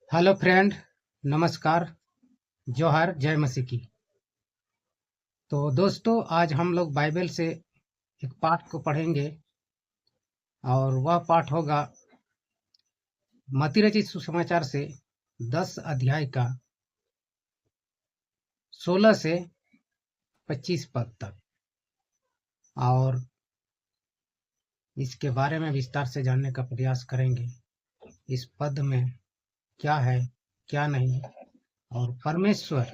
Hello friend, नमस्कार, जोहार, जय मसीह की। तो दोस्तों, आज हम लोग बाइबल से एक पाठ को पढ़ेंगे और वह पाठ होगा मत्ती रचित सुसमाचार से 10 अध्याय का 16 से 25 पद तक, और इसके बारे में विस्तार से जानने का प्रयास करेंगे। इस पद में क्या है, क्या नहीं, और परमेश्वर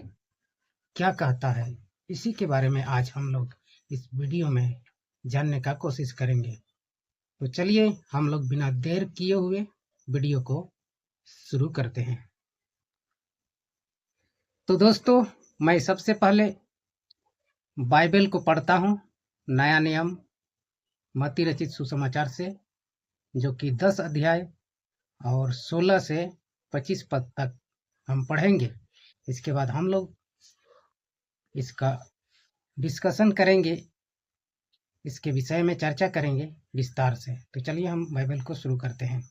क्या कहता है, इसी के बारे में आज हम लोग इस वीडियो में जानने का कोशिश करेंगे। तो चलिए हम लोग बिना देर किए हुए वीडियो को शुरू करते हैं। तो दोस्तों, मैं सबसे पहले बाइबल को पढ़ता हूँ, नया नियम मत्ती रचित सुसमाचार से, जो कि 10 अध्याय और 16 से 25 पद तक हम पढ़ेंगे। इसके बाद हम लोग इसका डिस्कशन करेंगे, इसके विषय में चर्चा करेंगे विस्तार से। तो चलिए हम बाइबल को शुरू करते हैं।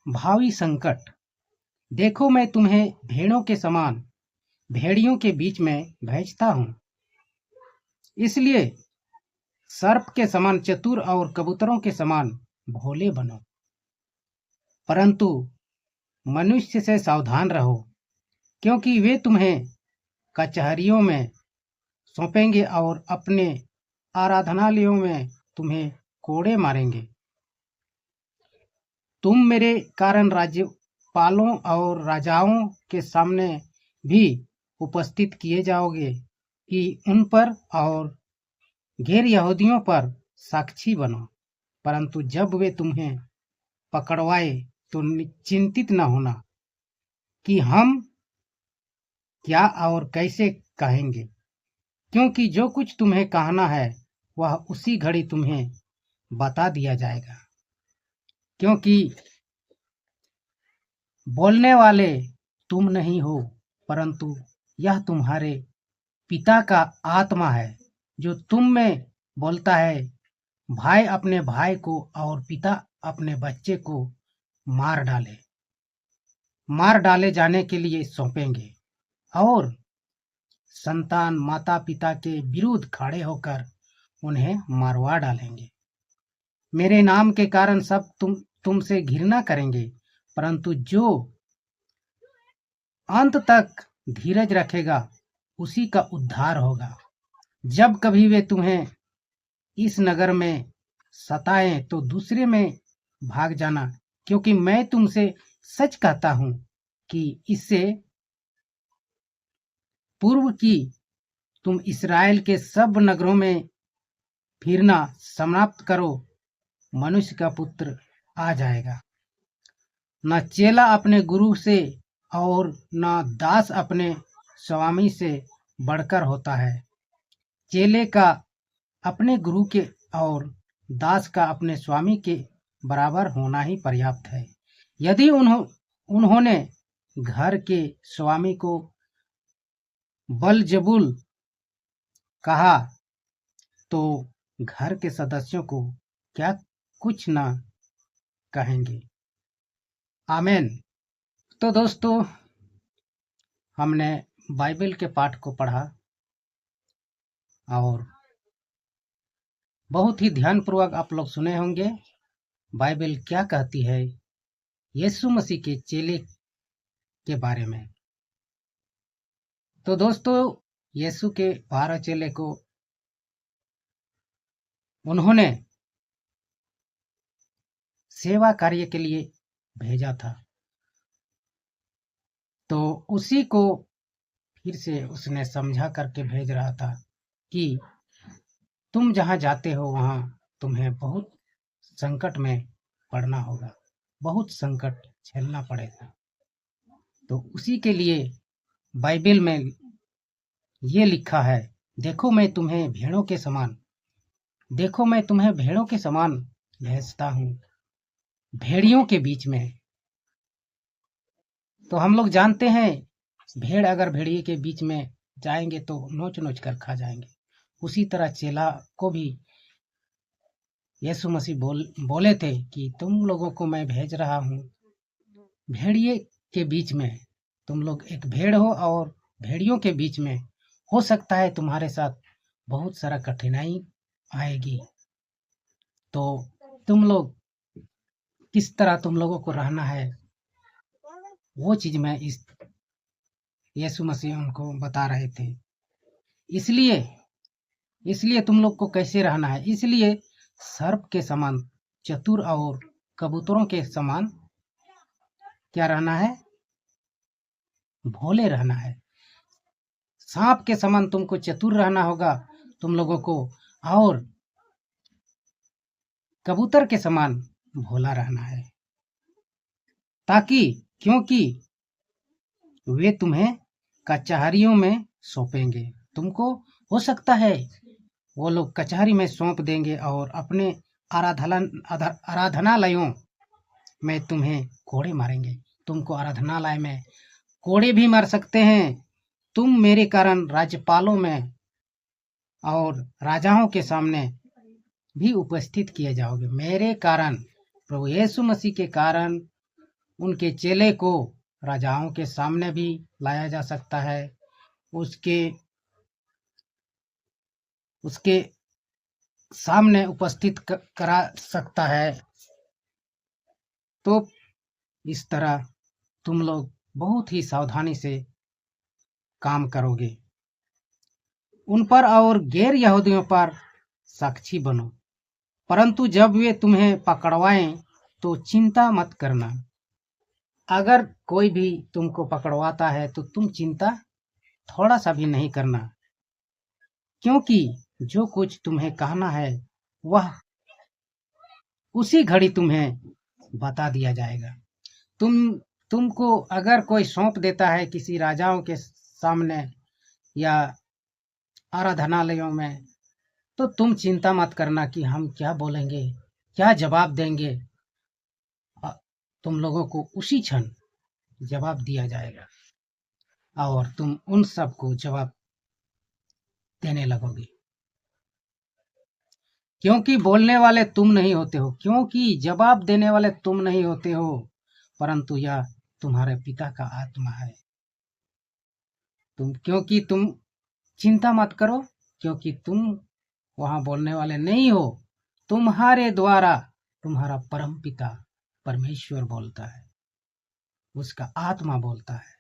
भावी संकट। देखो, मैं तुम्हें भेड़ों के समान भेड़ियों के बीच में भेजता हूँ। इसलिए सर्प के समान चतुर और कबूतरों के समान भोले बनो, परंतु मनुष्य से सावधान रहो, क्योंकि वे तुम्हें कचहरियों में सौंपेंगे और अपने आराधनालयों में तुम्हें कोड़े मारेंगे। तुम मेरे कारण राज्यपालों और राजाओं के सामने भी उपस्थित किए जाओगे कि उन पर और गैर यहूदियों पर साक्षी बनो। परंतु जब वे तुम्हें पकड़वाए तो चिंतित न होना कि हम क्या और कैसे कहेंगे, क्योंकि जो कुछ तुम्हें कहना है वह उसी घड़ी तुम्हें बता दिया जाएगा। क्योंकि बोलने वाले तुम नहीं हो, परंतु यह तुम्हारे पिता का आत्मा है जो तुम में बोलता है। भाई अपने भाई को और पिता अपने बच्चे को मार डाले जाने के लिए सौंपेंगे, और संतान माता पिता के विरुद्ध खड़े होकर उन्हें मारवा डालेंगे। मेरे नाम के कारण सब तुमसे घृणा करेंगे, परंतु जो अंत तक धीरज रखेगा उसी का उद्धार होगा। जब कभी वे तुम्हें इस नगर में सताएं तो दूसरे में भाग जाना, क्योंकि मैं तुमसे सच कहता हूं कि इससे पूर्व की तुम इसराइल के सब नगरों में फिरना समाप्त करो, मनुष्य का पुत्र आ जाएगा। न चेला अपने गुरु से और न दास अपने स्वामी से बढ़कर होता है। चेले का अपने गुरु के और दास का अपने स्वामी के बराबर होना ही पर्याप्त है। यदि उन्होंने घर के स्वामी को बलजबूल कहा तो घर के सदस्यों को क्या कुछ न कहेंगे। आमीन। तो दोस्तों, हमने बाइबल के पाठ को पढ़ा और बहुत ही ध्यानपूर्वक आप लोग सुने होंगे बाइबल क्या कहती है यीशु मसीह के चेले के बारे में। तो दोस्तों, यीशु के 12 चेले को उन्होंने सेवा कार्य के लिए भेजा था, तो उसी को फिर से उसने समझा करके भेज रहा था कि तुम जहां जाते हो वहां तुम्हें बहुत संकट में पड़ना होगा, बहुत संकट झेलना पड़ेगा। तो उसी के लिए बाइबल में ये लिखा है, देखो मैं तुम्हें भेड़ों के समान भेजता हूँ, भेड़ियों के बीच में। तो हम लोग जानते हैं, भेड़ अगर भेड़िए के बीच में जाएंगे तो नोच नोच कर खा जाएंगे। उसी तरह चेला को भी यीशु मसीह बोले थे कि तुम लोगों को मैं भेज रहा हूँ भेड़िए के बीच में, तुम लोग एक भेड़ हो और भेड़ियों के बीच में, हो सकता है तुम्हारे साथ बहुत सारा कठिनाई आएगी। तो तुम लोग किस तरह तुम लोगों को रहना है, वो चीज मैं इस यीशु मसीह उनको बता रहे थे। इसलिए इसलिए तुम लोग को कैसे रहना है, इसलिए सर्प के समान चतुर और कबूतरों के समान क्या रहना है, भोले रहना है। सांप के समान तुमको चतुर रहना होगा तुम लोगों को, और कबूतर के समान भोला रहना है, ताकि क्योंकि वे तुम्हें कचहरियों में सौंपेंगे। तुमको हो सकता है वो लोग कचहरी में सौंप देंगे और अपने आराधनालयों में तुम्हें कोड़े मारेंगे। तुमको आराधनालय में कोड़े भी मार सकते हैं। तुम मेरे कारण राज्यपालों में और राजाओं के सामने भी उपस्थित किए जाओगे। मेरे कारण, प्रभु यीशु मसीह के कारण उनके चेले को राजाओं के सामने भी लाया जा सकता है, उसके सामने उपस्थित करा सकता है। तो इस तरह तुम लोग बहुत ही सावधानी से काम करोगे। उन पर और गैर यहूदियों पर साक्षी बनो, परंतु जब वे तुम्हें पकड़वाएं तो चिंता मत करना। अगर कोई भी तुमको पकड़वाता है तो तुम चिंता थोड़ा सा भी नहीं करना, क्योंकि जो कुछ तुम्हें कहना है वह उसी घड़ी तुम्हें बता दिया जाएगा। तुमको अगर कोई सौंप देता है किसी राजाओं के सामने या आराधनालयों में, तो तुम चिंता मत करना कि हम क्या बोलेंगे, क्या जवाब देंगे। तुम लोगों को उसी क्षण जवाब दिया जाएगा और तुम उन सब को जवाब देने लगोगे, क्योंकि बोलने वाले तुम नहीं होते हो, क्योंकि जवाब देने वाले तुम नहीं होते हो, परंतु यह तुम्हारे पिता का आत्मा है। क्योंकि तुम चिंता मत करो, क्योंकि तुम वहां बोलने वाले नहीं हो। तुम्हारे द्वारा तुम्हारा परम पिता परमेश्वर बोलता है, उसका आत्मा बोलता है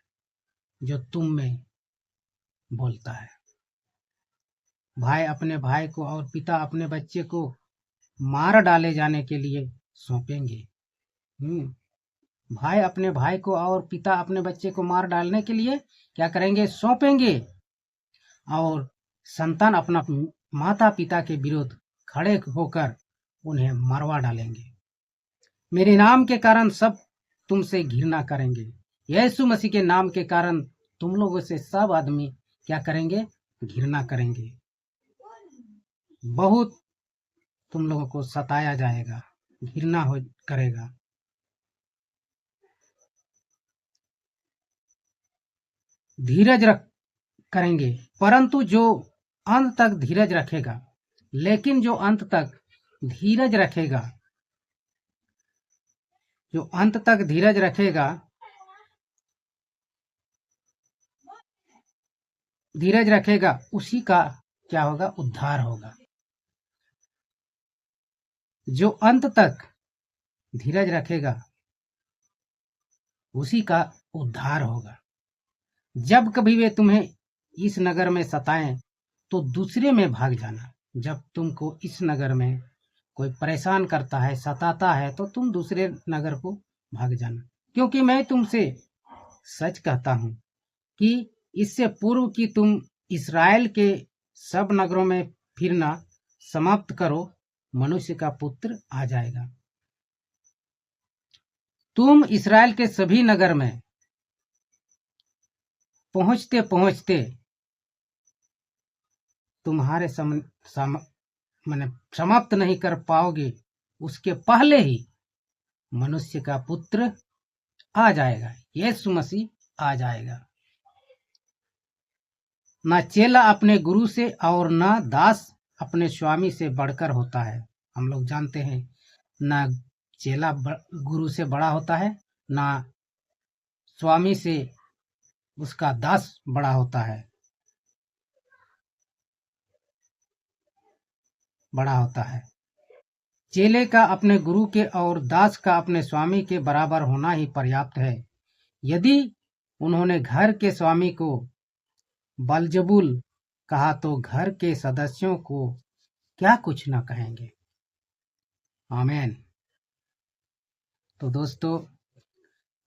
जो तुम में बोलता है। भाई अपने भाई को और पिता अपने बच्चे को मार डाले जाने के लिए सौंपेंगे। भाई अपने भाई को और पिता अपने बच्चे को मार डालने के लिए क्या करेंगे, सौंपेंगे। और संतान अपना माता पिता के विरुद्ध खड़े होकर उन्हें मरवा डालेंगे। मेरे नाम के कारण सब तुमसे घृणा करेंगे। यीशु मसीह के नाम के कारण तुम लोगों से सब आदमी क्या करेंगे, घृणा करेंगे। बहुत तुम लोगों को सताया जाएगा, घृणा हो करेगा। धीरज रख करेंगे, परंतु जो अंत तक धीरज रखेगा, लेकिन जो अंत तक धीरज रखेगा, जो अंत तक धीरज रखेगा, धीरज रखेगा, उसी का क्या होगा, उद्धार होगा। जो अंत तक धीरज रखेगा उसी का उद्धार होगा। जब कभी वे तुम्हें इस नगर में सताएं तो दूसरे में भाग जाना। जब तुमको इस नगर में कोई परेशान करता है, सताता है, तो तुम दूसरे नगर को भाग जाना, क्योंकि मैं तुमसे सच कहता हूं कि इससे पूर्व कि तुम इस्राएल के सब नगरों में फिरना समाप्त करो, मनुष्य का पुत्र आ जाएगा। तुम इस्राएल के सभी नगर में पहुंचते पहुंचते तुम्हारे समाप्त नहीं कर पाओगे, उसके पहले ही मनुष्य का पुत्र आ जाएगा, यीशु मसीह आ जाएगा। ना चेला अपने गुरु से और ना दास अपने स्वामी से बढ़कर होता है। हम लोग जानते हैं ना चेला गुरु से बड़ा होता है, ना स्वामी से उसका दास बड़ा होता है, चेले का अपने गुरु के और दास का अपने स्वामी के बराबर होना ही पर्याप्त है। यदि उन्होंने घर के स्वामी को बलजबूल कहा तो घर के सदस्यों को क्या कुछ न कहेंगे। आमीन। तो दोस्तों,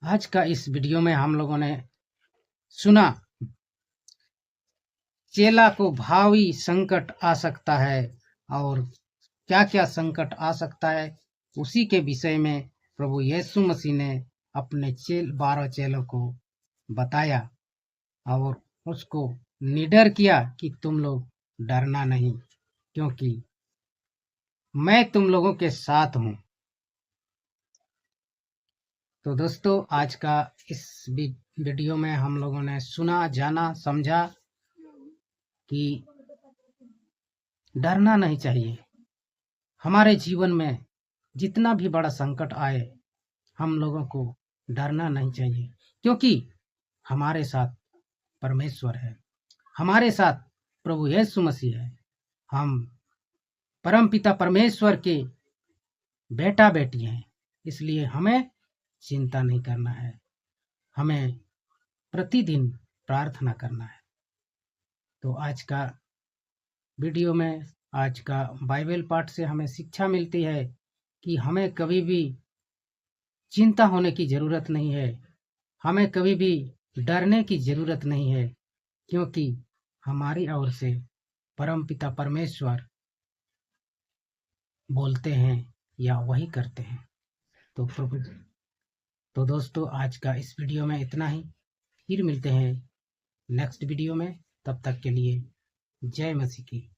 आज का इस वीडियो में हम लोगों ने सुना चेला को भावी संकट आ सकता है और क्या क्या संकट आ सकता है, उसी के विषय में प्रभु यीशु मसीह ने अपने 12 चेलों को बताया और उसको निडर किया कि तुम लोग डरना नहीं, क्योंकि मैं तुम लोगों के साथ हूं। तो दोस्तों, आज का इस वीडियो में हम लोगों ने सुना, जाना, समझा कि डरना नहीं चाहिए। हमारे जीवन में जितना भी बड़ा संकट आए, हम लोगों को डरना नहीं चाहिए, क्योंकि हमारे साथ परमेश्वर है, हमारे साथ प्रभु यीशु मसीह है। हम परमपिता परमेश्वर के बेटा बेटी हैं, इसलिए हमें चिंता नहीं करना है, हमें प्रतिदिन प्रार्थना करना है। तो आज का वीडियो में, आज का बाइबल पाठ से हमें शिक्षा मिलती है कि हमें कभी भी चिंता होने की जरूरत नहीं है, हमें कभी भी डरने की जरूरत नहीं है, क्योंकि हमारी ओर से परमपिता परमेश्वर बोलते हैं या वही करते हैं। तो दोस्तों, आज का इस वीडियो में इतना ही। फिर मिलते हैं नेक्स्ट वीडियो में। तब तक के लिए जय मसीह की।